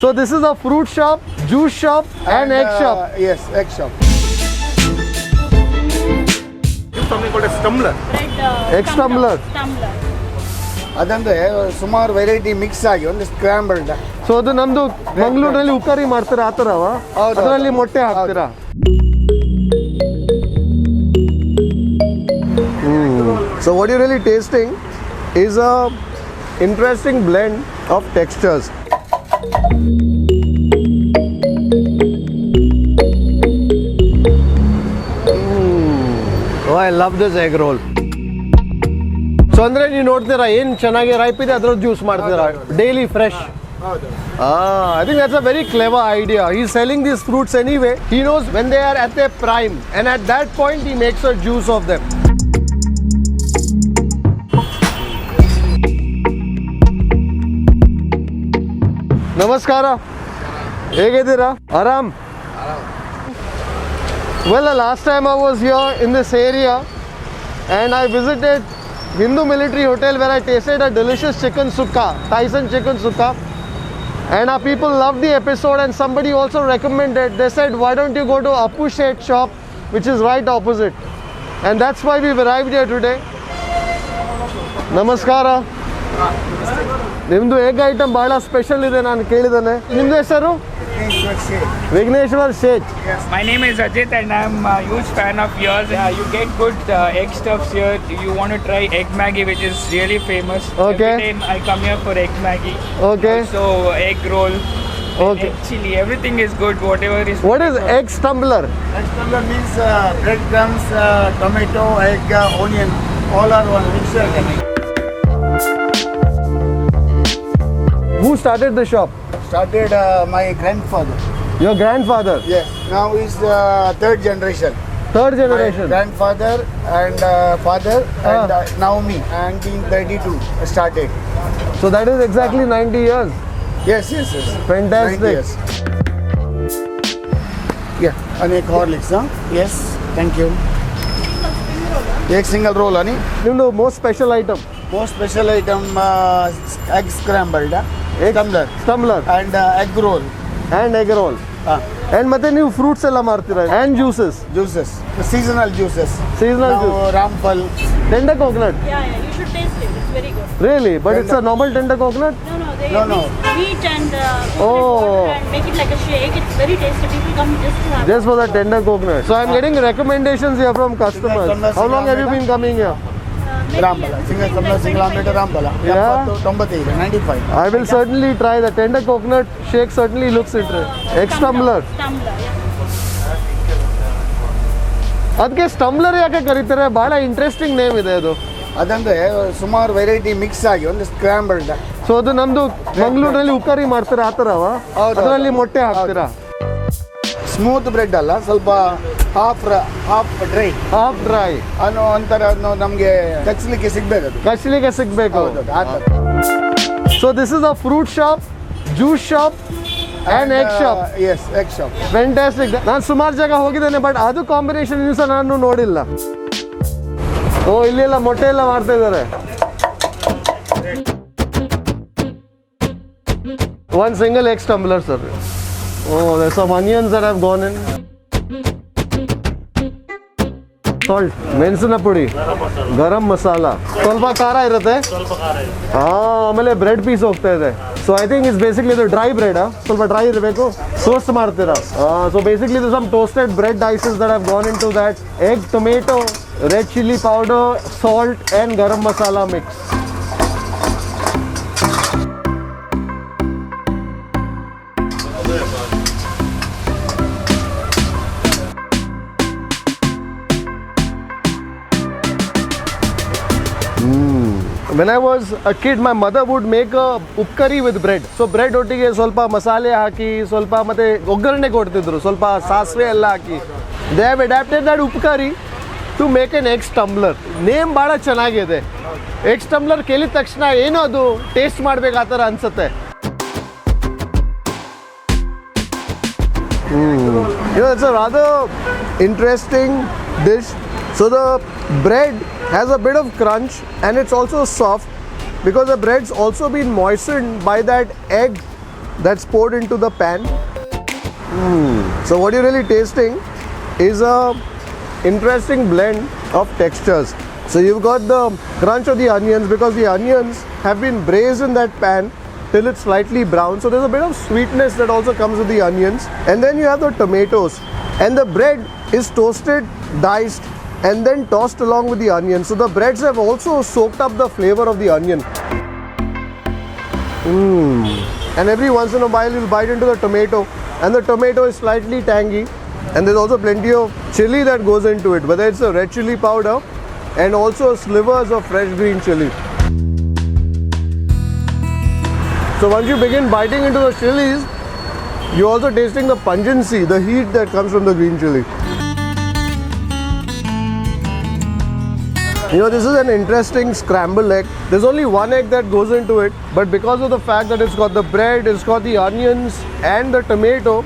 So this is a fruit shop, juice shop and egg shop. Yes, egg shop. This is something called a stumbler. Egg stumbler. ಅದಂದ್ರೆ ಸುಮಾರು variety mix ಆಗಿ ಒಂದು ಸ್ಕ್ರಾಂಬಲ್ಡ್. So ಅದು ನಮ್ದು ಮಂಗಳೂರಲ್ಲಿ ಉಕ್ಕರಿ ಮಾಡ್ತಾರೆ ಆ ಥರವ? ಅದರಲ್ಲಿ ಮೊಟ್ಟೆ ಹಾಕ್ತೀರಾ? So what you're really tasting is a interesting blend of textures. Oh, I love this egg roll. So ಅಂದ್ರೆ ನೀವು ನೋಡ್ತೀರಾ ಏನು ಚೆನ್ನಾಗಿ ರೈಪ್ ಇದೆ ಅದ್ರ ಜ್ಯೂಸ್ ಮಾಡ್ತೀರಾ daily fresh. I think that's a very clever idea. He's selling these fruits anyway. He knows when they are at their prime and at that point he makes a juice of them. ನಮಸ್ಕಾರ, ಹೇಗಿದ್ದೀರಾ? ಆರಾಮ್? Well, the last time I was here in this area and I visited Hindu Military Hotel where I tasted a delicious chicken sukka, Tyson chicken sukka, and our people loved the episode and somebody also recommended. They said, why don't you go to Appu Shet Shop, which is right opposite, and that's why we've arrived here today. Namaskara. ನಿಮ್ಮದು egg item ಭಾಳ special ಇದೆ ನಾನು ಕೇಳಿದ್ದೇನೆ. ನಿಮ್ಮದು ಹೆಸರು? Vigneshwar Sheth. Yes. My name is Ajit and I'm a huge fan of yours. You get good egg stuffs here. You want to try egg Maggi, which is really famous. Okay. Every time I come here for egg Maggi. Okay. So egg roll. Okay. Egg chili. Everything is good. Whatever is. What is egg stumbler? Egg stumbler means breadcrumbs, tomato, egg, onion, all are one mixture. Who started the shop? Started my grandfather. Your grandfather? Yes. Now is third generation. Third generation? My grandfather and father and now me. 1932 started. So that is exactly 90 years. Yes. Fantastic. 90 years. Yeah. And egg Horlicks, huh? Yes. Thank you. Egg single roll, honey. You know, most special item? Most special item egg scrambled. Egg stumbler. And egg roll. And egg roll. And ಮತ್ತೆ ನೀವು fruits ಎಲ್ಲ ಮಾರ್ತೀರಾ? And juices. Juices. Seasonal juices. Seasonal now, juice. Rampal. Tender coconut. Yeah, you should taste it. It's very good. Really? But it's a normal tender coconut? They No. wheat and Oh. water and make it like a shake. It's very tasty. People come just to have Just for the tender coconut. So I'm getting recommendations here from customers. How long have you been coming here? Rampala. Single omelette Rampala. Yeah. 95. I will certainly try. The tender coconut shake certainly looks interesting. Egg stumbler. tumbler. ಅದಕ್ಕೆ ಸ್ಟಂಬ್ಲರ್ ಯಾಕೆ ಕರೀತಾರೆ? ಬಹಳ interesting name ಇದೆ ಅದು. ಅದಂದ್ರೆ ಸುಮಾರು variety mix ಆಗಿ ಒಂದು ಸ್ಕ್ರಾಂಬಲ್ಡ್. ಸೊ ಅದು ನಮ್ದು ಮಂಗಳೂರಲ್ಲಿ ಉಕ್ಕರಿ ಮಾಡ್ತಾರೆ ಆ ಥರವ? ಅದರಲ್ಲಿ ಮೊಟ್ಟೆ ಹಾಕ್ತೀರಾ? ಸ್ಮೂತ್ ಬ್ರೆಡ್ ಅಲ್ಲ, ಸ್ವಲ್ಪ ಹಾಫ್ ಡ್ರೈ ಅನ್ನೋ ಒಂಥರ ನಮಗೆ ಕಚ್ಚಲಿಕ್ಕೆ ಸಿಗ್ಬೇಕು. So this is a fruit shop, juice shop and egg shop. Yes, egg shop. Fantastic. ನಾನು ಸುಮಾರು ಜಾಗ ಹೋಗಿದ್ದೇನೆ ಬಟ್ ಅದು ಕಾಂಬಿನೇಷನ್ ಇನ್ನೂ ಸಹ ನಾನು ನೋಡಿಲ್ಲ. ಓ ಇಲ್ಲೆಲ್ಲ ಮೊಟ್ಟೆ ಎಲ್ಲ ಮಾಡ್ತಾ ಇದ್ದಾರೆ. One single egg stumbler, sir. Oh, there's some onions that have gone in. Salt, ಮೆಣಸಿನ ಪುಡಿ, ಗರಂ ಮಸಾಲ, ಸ್ವಲ್ಪ ಖಾರ ಇರುತ್ತೆ. ಆಮೇಲೆ ಬ್ರೆಡ್ ಪೀಸ್ ಹೋಗ್ತಾ ಇದೆ. So I think it's basically ಇದು ಡ್ರೈ ಬ್ರೆಡ್. ಸ್ವಲ್ಪ ಡ್ರೈ ಇರಬೇಕು. ಟೋಸ್ಟ್ ಮಾಡ್ತೀರಾ? ಸೊ ಬೇಸಿಕ್ಲಿ ಇದು some toasted bread pieces that have gone into that. Egg, tomato, red chilli powder, salt and garam masala mix. When I was a kid, my mother would make a uppkari with bread. So bread ಒಟ್ಟಿಗೆ ಸ್ವಲ್ಪ ಮಸಾಲೆ ಹಾಕಿ, ಸ್ವಲ್ಪ ಮತ್ತೆ ಒಗ್ಗರಣೆ ಕೊಡ್ತಿದ್ರು, ಸ್ವಲ್ಪ ಸಾಸಿವೆ ಎಲ್ಲ ಹಾಕಿ. They have adapted that uppkari to make an egg stumbler. Name ಭಾಳ ಚೆನ್ನಾಗಿದೆ. ಎಗ್ ಸ್ಟಂಬ್ಲರ್ ಕೇಳಿದ ತಕ್ಷಣ ಏನೋ ಅದು ಟೇಸ್ಟ್ ಮಾಡ್ಬೇಕು ಆ ಥರ ಅನ್ಸುತ್ತೆ. It's a rather interesting dish. So the bread has a bit of crunch and it's also soft because the bread's also been moistened by that egg that's poured into the pan. So what you're really tasting is a interesting blend of textures. So you've got the crunch of the onions because the onions have been braised in that pan till it's slightly brown. So there's a bit of sweetness that also comes with the onions. And then you have the tomatoes. And the bread is toasted, diced, and then tossed along with the onion. So the breads have also soaked up the flavor of the onion. And every once in a while you'll bite into the tomato, and the tomato is slightly tangy, and there's also plenty of chili that goes into it, whether it's a red chili powder and also slivers of fresh green chili. So once you begin biting into the chilies, you're also tasting the pungency, the heat that comes from the green chili. You know, this is an interesting scrambled egg. There's only one egg that goes into it, but because of the fact that it's got the bread, it's got the onions and the tomato,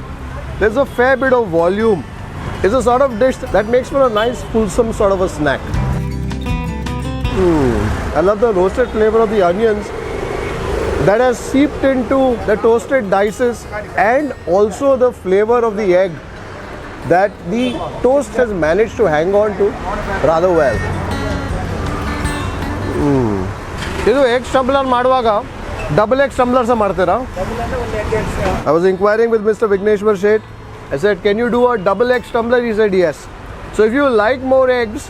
there's a fair bit of volume. It's a sort of dish that makes for a nice, fulsome sort of a snack. I love the roasted flavor of the onions that has seeped into the toasted dices, and also the flavor of the egg that the toast has managed to hang on to rather well. ಇದು egg stumbler ಮಾಡುವಾಗ double egg stumbler sa ಮಾಡ್ತೀರಾ? I was inquiring with Mr. Vigneshwar Shet. I said, can you do a double egg stumbler? He said yes. So if you like more eggs,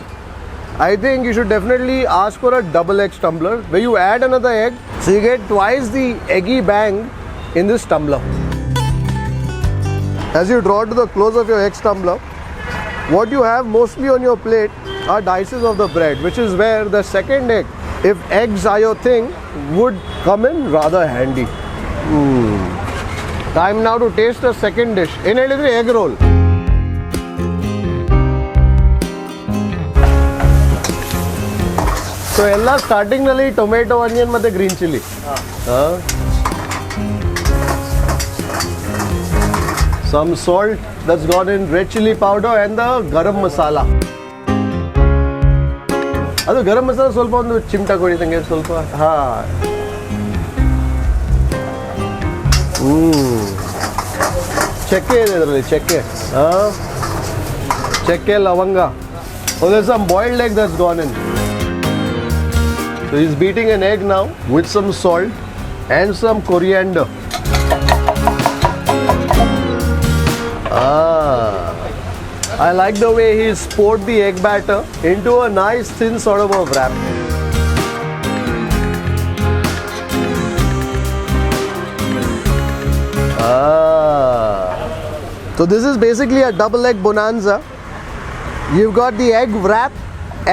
I think you should definitely ask for a double egg tumbler where you add another egg, so you get twice the eggy bang in this tumbler. As you draw to the close of your egg tumbler, what you have mostly on your plate are dices of the bread, which is where the second egg, if eggs are your thing, would come in rather handy. Time now to taste the second dish. In egg roll. So ella starting nalli tomato, onion ಮತ್ತೆ green chili. Some salt that's gone in, red chili powder and the garam masala. ಅದು ಗರಂ ಮಸಾಲ ಸ್ವಲ್ಪ ಒಂದು ಚಿಮಟ ಕೊಡಿ ನಂಗೆ ಸ್ವಲ್ಪ. ಚಕ್ಕೆ ಇದೆ ಇದರಲ್ಲಿ, ಚಕ್ಕೆ ಚಕ್ಕೆ ಲವಂಗ. Oh, there's some boiled egg that's gone in. So he's beating an egg now with some salt and some coriander. I like the way he's poured the egg batter into a nice thin sort of a wrap. So this is basically a double egg bonanza. You've got the egg wrap,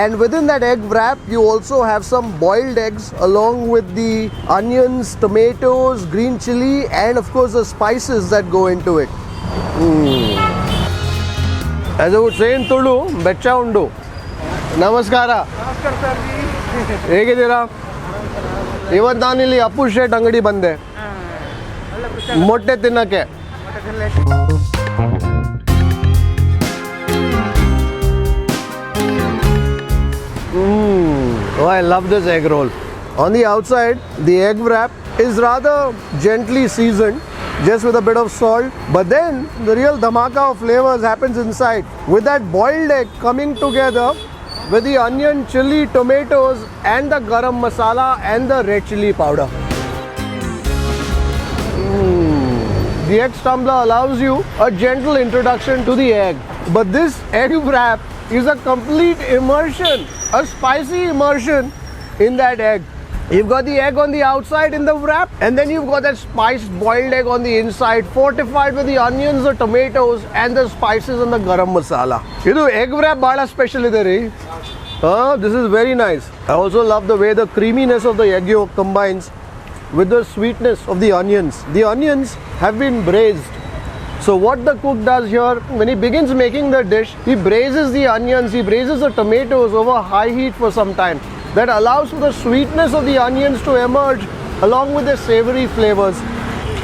and within that egg wrap you also have some boiled eggs along with the onions, tomatoes, green chili, and of course the spices that go into it. As I would say in Tulu, beccha undu. Namaskara. ಹೇಗಿದ್ದೀರಾ? ಇವತ್ತು ನಾನಿಲ್ಲಿ Appu set ಅಂಗಡಿ ಬಂದೆ ಮೊಟ್ಟೆ ತಿನ್ನಕ್ಕೆ. Oh, I love this egg roll. On the outside, the egg wrap is rather gently seasoned, just with a bit of salt, but then the real dhamaka of flavors happens inside with that boiled egg coming together with the onion, chili, tomatoes and the garam masala and the red chili powder. The egg tumbler allows you a gentle introduction to the egg, but this egg wrap is a complete immersion, a spicy immersion in that egg. You've got the egg on the outside in the wrap, and then you've got that spiced boiled egg on the inside, fortified with the onions, the tomatoes, and the spices and the garam masala. This egg wrap bada special ide re. This is very nice. I also love the way the creaminess of the egg yolk combines with the sweetness of the onions. The onions have been braised. So what the cook does here, when he begins making the dish, he braises the onions, he braises the tomatoes over high heat for some time. That allows for the sweetness of the onions to emerge along with the savory flavors.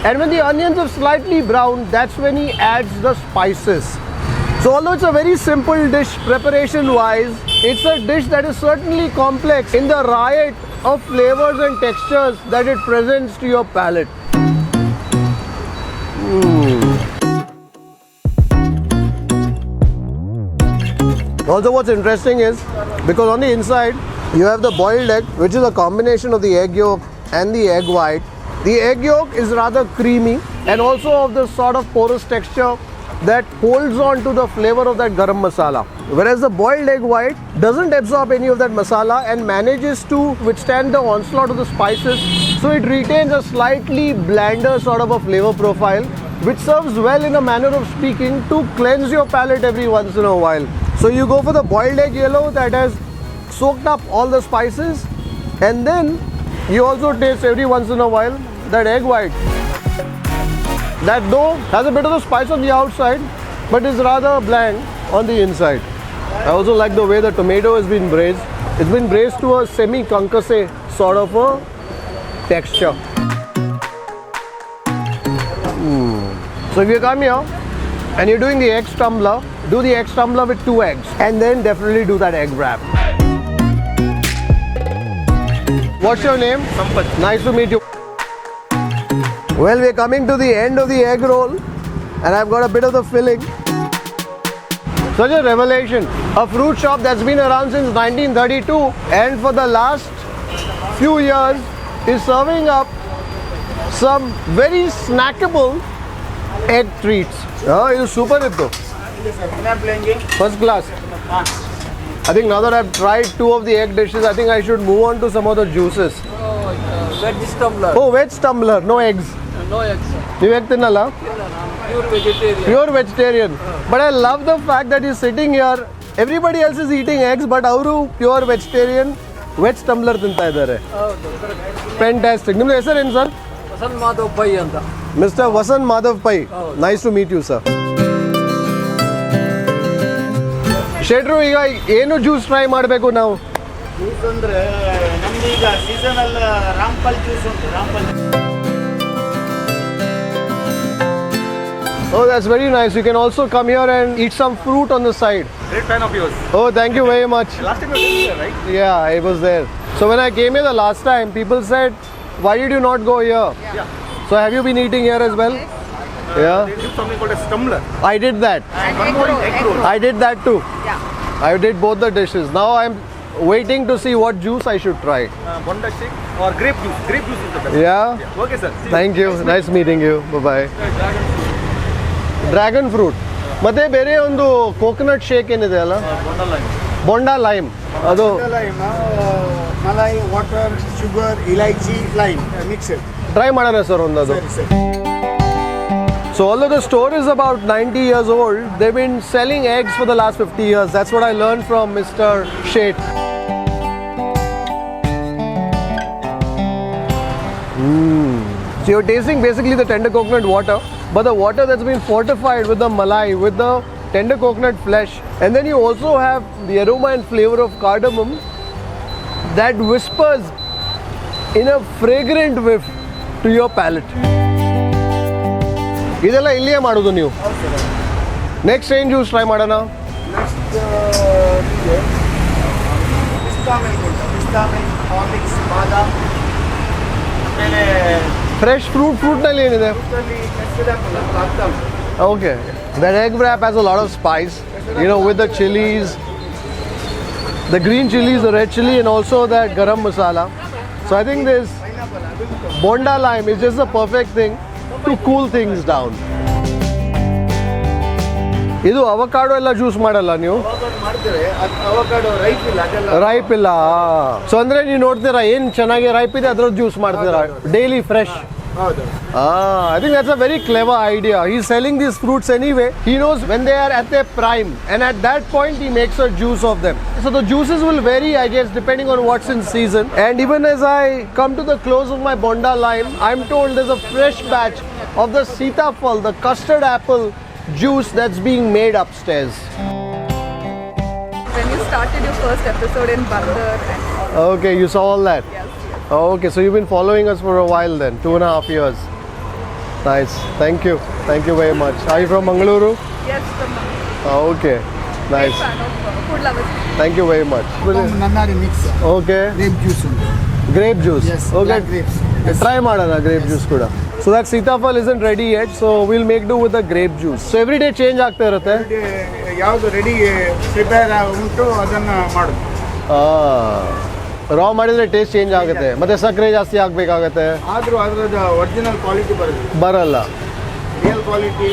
And when the onions are slightly brown, that's when he adds the spices. So although it's a very simple dish preparation wise, it's a dish that is certainly complex in the riot of flavors and textures that it presents to your palate. Also, what's interesting is because on the inside you have the boiled egg, which is a combination of the egg yolk and the egg white. The egg yolk is rather creamy and also of the sort of porous texture that holds on to the flavor of that garam masala. Whereas the boiled egg white doesn't absorb any of that masala and manages to withstand the onslaught of the spices. So it retains a slightly blander sort of a flavor profile, which serves well in a manner of speaking to cleanse your palate every once in a while. So you go for the boiled egg yellow that has soaked up all the spices, and then you also taste every once in a while that egg white. That dough has a bit of the spice on the outside, but is rather bland on the inside. I also like the way the tomato has been braised. It's been braised to a semi-concasse sort of a texture. So if you come here and you're doing the egg tumbler, do the egg tumbler with 2 eggs and then definitely do that egg wrap. What's your name? Sampath. Nice to meet you. Well, we're coming to the end of the egg roll and I've got a bit of the filling. Such a revelation. A fruit shop that's been around since 1932 and for the last few years is serving up some very snackable egg treats. Oh, it is super itto. First class. I think now that I've tried 2 of the egg dishes, I think I should move on to some of the juices. Veg tumbler. Oh, veg tumbler, no eggs. No eggs. You egg tinnala? Pure vegetarian. Pure vegetarian. But I love the fact that he's sitting here. Everybody else is eating eggs, but ಅವರು pure vegetarian veg tumbler ತಿಂತಾ ಇದ್ದಾರೆ. Fantastic. ನಿಮ್ಮ ಹೆಸರು ಏನು sir? Vasant Madhav pi ಅಂತ. Mr. Vasant Madhav Pai. Nice to meet you, sir. ಶೆಟ್ರು ಈಗ ಏನು ಜ್ಯೂಸ್ ಟ್ರೈ ಮಾಡಬೇಕು ನಾವು? ಜ್ಯೂಸ್ ಅಂದ್ರೆ ನಮ್ದು ಈಗ ಸೀಸನಲ್ ರಾಂಪಲ್ ಜ್ಯೂಸ್ ಉಂಟು. Rampal. Oh, that's very nice. You can also come here and eat some fruit on the side. Great fan of yours. Oh, thank you very much. Last time you were here, right? Yeah, I was there. So when I came here the last time, people said, why did you not go here? Yeah. So have you been eating here as well? Yeah. They do something called a stumbler. I did that. And one more is egg roll. I did that too. Yeah. I did both the dishes. Now I'm waiting to see what juice I should try. Bonda shake or grape juice. Grape juice is the best. Yeah? Okay, sir. See you. Thank you. Nice meeting you. Bye-bye. Dragon fruit ಮತ್ತೆ ಬೇರೆ ಒಂದು coconut shake ಏನಿದೆ ಅಲ್ಲ, ಬೊಂಡಾ lime, ಅದು lime, malai, water, sugar, ಇಲೈಚಿ, lime mixed. Try ಮಾಡೋಣ sir ಒಂದದು. So although the store is about 90 years old, they've been selling eggs for the last 50 years. That's what I learned from Mr. Shet. So you're tasting basically the tender coconut water, but the water that's been fortified with the malai, with the tender coconut flesh, and then you also have the aroma and flavor of cardamom that whispers in a fragrant whiff to your palate. ಇದೆಲ್ಲ ಇಲ್ಲಿಯೇ ಮಾಡೋದು ನೀವು? Next ಏನು juice try ಮಾಡೋಣ? Next ಪಿಸ್ತಾ milk ಉಂಟು. ಪಿಸ್ತಾ milk, Horlicks, ಬಾದಾಮ್, ಆಮೇಲೆ ಫ್ರೆಶ್ ಫ್ರೂಟ್ನಲ್ಲಿ ಏನಿದೆ? Okay, that egg wrap has a lot of spice, you know, with the chilies, the green chilies, the red chili, and also that garam masala. So I think this Bonda lime is just the perfect thing to cool things down. ಇದು avocado ಎಲ್ಲ juice ಮಾಡಲ್ಲ ನೀವು? ಮಾಡ್ತಾರೆ. Avocado ripe ಇಲ್ಲ, ಅದೆಲ್ಲ ripe ಇಲ್ಲ. So ಅಂದ್ರೆ ನೀವು ನೋಡ್ತೀರಾ ಏನು ಚೆನ್ನಾಗಿ ರೈಪ್ ಇದೆ ಅದ್ರದ್ದು ಜ್ಯೂಸ್ ಮಾಡ್ತೀರಾ ಡೈಲಿ ಫ್ರೆಶ್? ಹೌದು. I think that's a very clever idea. He's selling these fruits anyway. He knows when they are at their prime, and at that point he makes a juice of them. So the juices will vary, I guess, depending on what's in season. And even as I come to the close of my Bonda lime, I'm told there's a fresh batch of the sitafal, the custard apple juice that's being made upstairs. When you started your first episode in Butter and all. Okay, you saw all that? Yes. Okay, so you've been following us for a while then, 2.5 years. Nice, thank you very much. Are you from Mangalore? Yes, from Mangalore. Okay, Big nice. fan of food lovers. Thank you very much. ನನ್ನಾರಿ mix Okay, grape juice ಉಂಟು. grape juice. Yes, Okay, black grapes. try ಮಾಡೋಣ grape juice ಕೂಡ. So that sitafal isn't ready yet, so we'll make do with the grape juice. So every day change ಆಗ್ತಾ ಇರುತ್ತೆ. ಯಾವುದು ready prepare ಉಂಟು ಅದನ್ನು ಮಾಡೋದು. ರಾ ಮಾಡಿದ್ರೆ ಟೇಸ್ಟ್ ಚೇಂಜ್ ಆಗುತ್ತೆ, ಮತ್ತೆ ಸಕ್ಕರೆ ಜಾಸ್ತಿ ಆಗಬೇಕಾಗುತ್ತೆ. ಆದರೂ ಅದರದ ಒರಿಜಿನಲ್ ಕ್ವಾಲಿಟಿ ಬರಲ್ಲ. ರಿಯಲ್ ಕ್ವಾಲಿಟಿ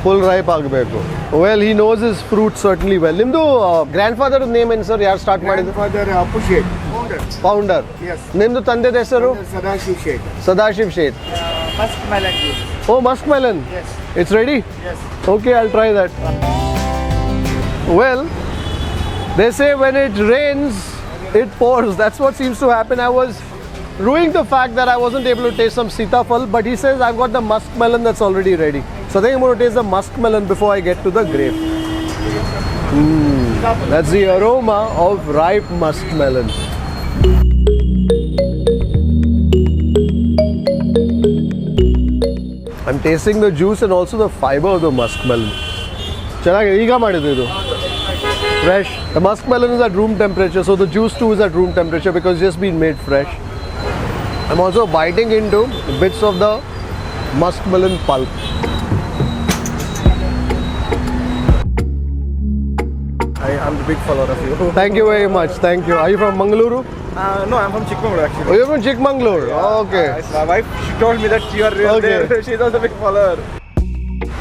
ಫುಲ್ ರೈಪ್ ಆಗಬೇಕು. Well he knows his fruit certainly well. ನಿಮ್ಮದು ಗ್ರ್ಯಾಂಡ್ ಫಾದರ್ ನೇಮ್ ಏನು ಸರ್? ಯಾರು ಸ್ಟಾರ್ಟ್ ಮಾಡಿದ್ರು? ಫಾದರ್ ಅಪ್ಪು ಶೇಟ್, ಫೌಂಡರ್. ನಿಮ್ಮದು ತಂದೆದ ಹೆಸರು? ಸದಾಶಿವ್ ಶೇಟ್. Musk melon juice. Oh, musk melon. Yes. It's ready? Yes. Okay, I'll try that. Well, they say when it rains, it pours. That's what seems to happen. I was ruining the fact that I wasn't able to taste some sitafal, but he says I've got the musk melon that's already ready. So I think I'm going to taste the musk melon before I get to the grape. That's the aroma of ripe musk melon. I'm tasting the juice and also the fiber of the musk melon. ಚೆನ್ನಾಗಿದೆ. ಈಗ ಮಾಡಿದ್ದು ಇದು fresh. The musk melon is at room temperature, so the juice too is at room temperature because it's just been made fresh. I'm also biting into bits of the musk melon pulp. I'm a big follower of you. Thank you very much. Thank you. Are you from Mangalore? No, I'm from Chikmagalur actually. Oh, you're from Chikmagalur. Oh, okay. My wife, she told me that you are real Okay. there. She's also a big follower.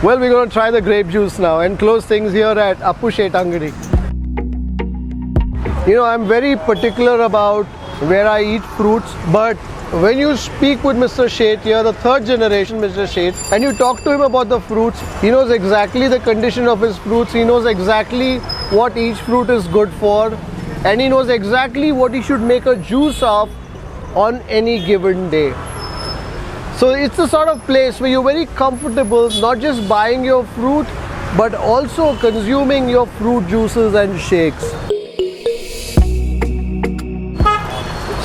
Well, we're going to try the grape juice now and close things here at Appu Shet angadi. You know, I'm very particular about where I eat fruits, but when you speak with Mr. Shet here, the third generation Mr. Shet, and you talk to him about the fruits, he knows exactly the condition of his fruits, he knows exactly what each fruit is good for, and he knows exactly what he should make a juice of on any given day. So it's the sort of place where you're very comfortable not just buying your fruit, but also consuming your fruit juices and shakes.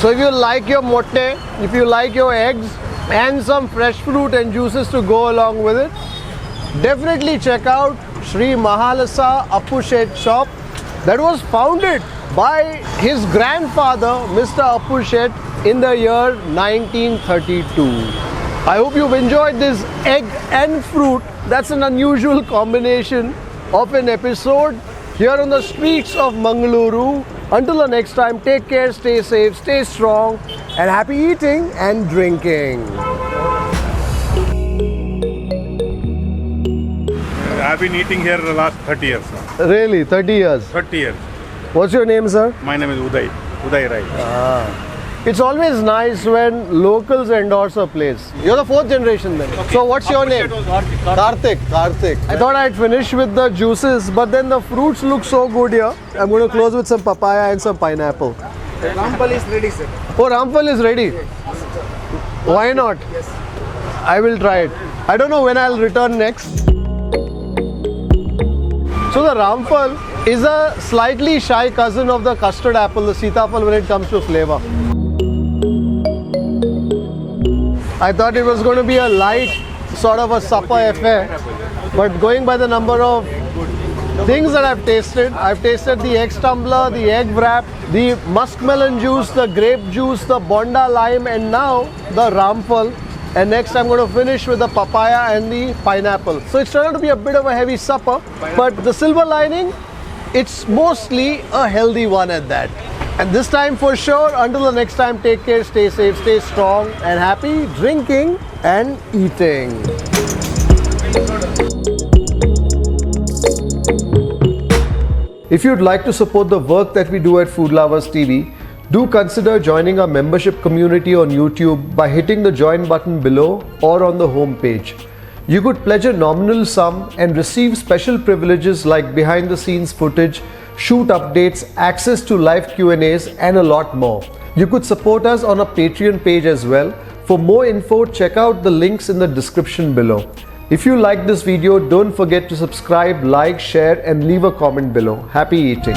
So if you like your motte, if you like your eggs and some fresh fruit and juices to go along with it, definitely check out SHRI Mahalasa Appu Shet Shop that was founded by his grandfather, Mr. Appu Shet, in the year 1932. I hope you've enjoyed this egg and fruit. That's an unusual combination of an episode here on the streets of Mangalore. Until the next time, take care, stay safe, stay strong, and happy eating and drinking. I've been eating here the last 30 years now. Really, 30 years. 30 years. What's your name, sir? My name is Uday. Uday Rai. It's always nice when locals endorse a place. You're the fourth generation then. Okay. So what's your name? Karthik. I thought I'd finish with the juices, but then the fruits look so good here. I'm going to close with some papaya and some pineapple. Rampal is ready, sir. Oh, Rampal is ready. Why not? Yes. I will try it. I don't know when I'll return next. So the Rampal is a slightly shy cousin of the custard apple, the sitafal, when it comes to flavor. I thought it was going to be a light sort of a supper affair, but going by the number of things that I've tasted the egg tumbler, the egg wrap, the muskmelon juice, the grape juice, the Bonda lime, and now the Rampal. And next I'm going to finish with the papaya and the pineapple. So it's turned out to be a bit of a heavy supper, but the silver lining, it's mostly a healthy one at that. And this time for sure, until the next time, take care, stay safe, stay strong and happy drinking and eating. If you'd like to support the work that we do at Food Lovers TV, do consider joining our membership community on YouTube by hitting the join button below or on the home page. You could pledge a nominal sum and receive special privileges like behind the scenes footage, shoot updates, access to live Q&As and a lot more. You could support us on our Patreon page as well. For more info, check out the links in the description below. If you like this video, don't forget to subscribe, like, share and leave a comment below. Happy eating.